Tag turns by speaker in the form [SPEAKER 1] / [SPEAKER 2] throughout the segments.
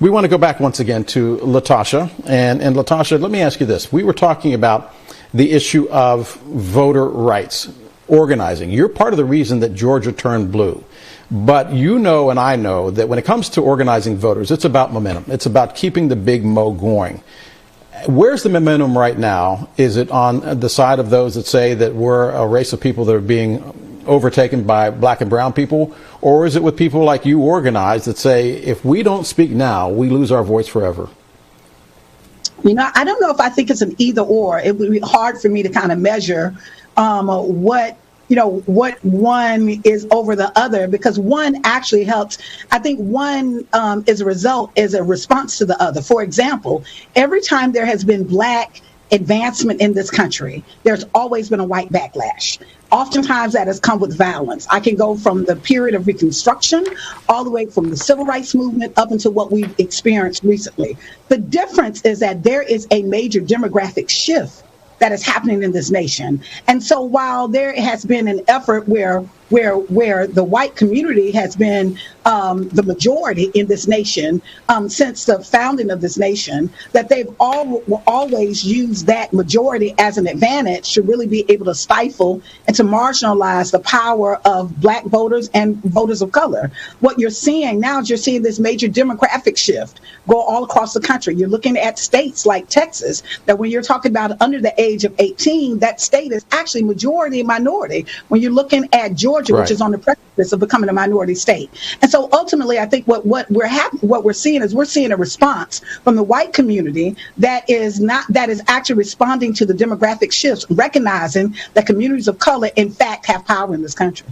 [SPEAKER 1] We want to go back once again to LaTosha. And LaTosha, let me ask you this. We were talking about the issue of voter rights, organizing. You're part of the reason that Georgia turned blue. But you know and I know that when it comes to organizing voters, it's about momentum. It's about keeping the big mo going. Where's the momentum right now? Is it on the side of those that say that we're a race of people that are being overtaken by black and brown people? Or is it with people like you organized that say, if we don't speak now, we lose our voice forever?
[SPEAKER 2] You know, I don't know if I think it's an either or. It would be hard for me to kind of measure what one is over the other, because one actually helps. I think one is a response to the other. For example, every time there has been black advancement in this country, there's always been a white backlash. Oftentimes that has come with violence. I can go from the period of Reconstruction all the way from the Civil Rights Movement up into what we've experienced recently. The difference is that there is a major demographic shift that is happening in this nation. And so while there has been an effort where the white community has been the majority in this nation since the founding of this nation, that they've always used that majority as an advantage to really be able to stifle and to marginalize the power of black voters and voters of color. What you're seeing now is you're seeing this major demographic shift go all across the country. You're looking at states like Texas, that when you're talking about under the age of 18, that state is actually majority minority. When you're looking at Georgia, right, which is on the precipice of becoming a minority state. And so ultimately, I think what we're seeing a response from the white community that is actually responding to the demographic shifts, recognizing that communities of color, in fact, have power in this country.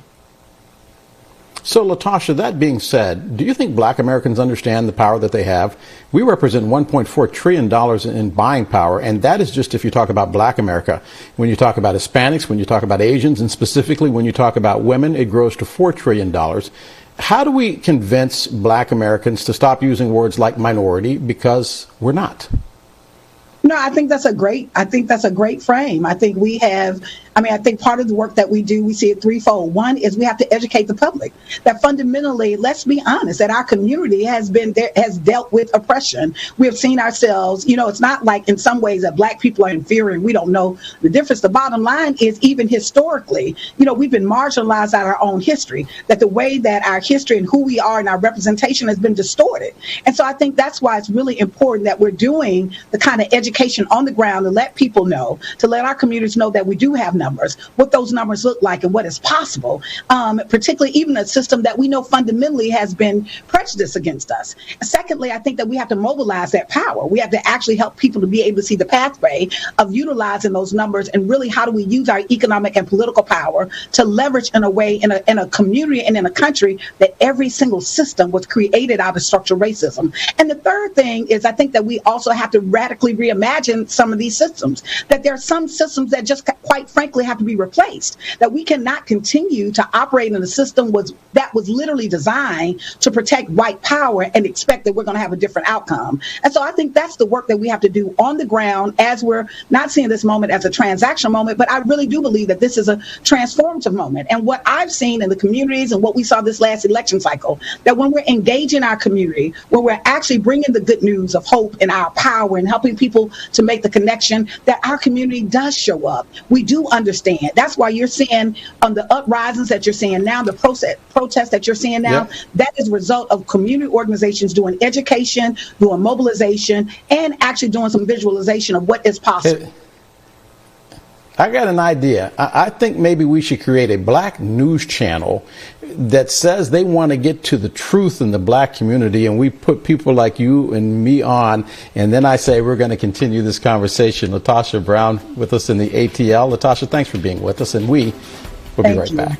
[SPEAKER 1] So, LaTosha, that being said, do you think black Americans understand the power that they have? We represent $1.4 trillion in buying power, and that is just if you talk about black America. When you talk about Hispanics, when you talk about Asians, and specifically when you talk about women, it grows to $4 trillion. How do we convince black Americans to stop using words like minority, because we're not?
[SPEAKER 2] No, I think that's a great frame. I think part of the work that we do, we see it threefold. One is we have to educate the public that fundamentally, let's be honest, that our community has dealt with oppression. We have seen ourselves, it's not like in some ways that black people are inferior and we don't know the difference. The bottom line is, even historically, we've been marginalized out of our own history, that the way that our history and who we are and our representation has been distorted. And so I think that's why it's really important that we're doing the kind of education on the ground to let people know, to let our communities know that we do have numbers, what those numbers look like and what is possible, particularly even a system that we know fundamentally has been prejudiced against us. Secondly, I think that we have to mobilize that power. We have to actually help people to be able to see the pathway of utilizing those numbers, and really how do we use our economic and political power to leverage in a way in a community and in a country that every single system was created out of structural racism. And the third thing is, I think that we also have to radically reimagine some of these systems, that there are some systems that just quite frankly have to be replaced, that we cannot continue to operate in a system that was literally designed to protect white power and expect that we're going to have a different outcome. And so I think that's the work that we have to do on the ground, as we're not seeing this moment as a transactional moment, but I really do believe that this is a transformative moment. And what I've seen in the communities and what we saw this last election cycle, that when we're engaging our community, when we're actually bringing the good news of hope and our power and helping people to make the connection, that our community does show up. We do understand. That's why you're seeing the uprisings that you're seeing now, the protests that you're seeing now, yep, that is a result of community organizations doing education, doing mobilization, and actually doing some visualization of what is possible.
[SPEAKER 1] I got an idea. I think maybe we should create a black news channel that says they want to get to the truth in the black community, and we put people like you and me on, and then I say we're going to continue this conversation. LaTosha Brown with us in the ATL. LaTosha, thanks for being with us, and we will be right back.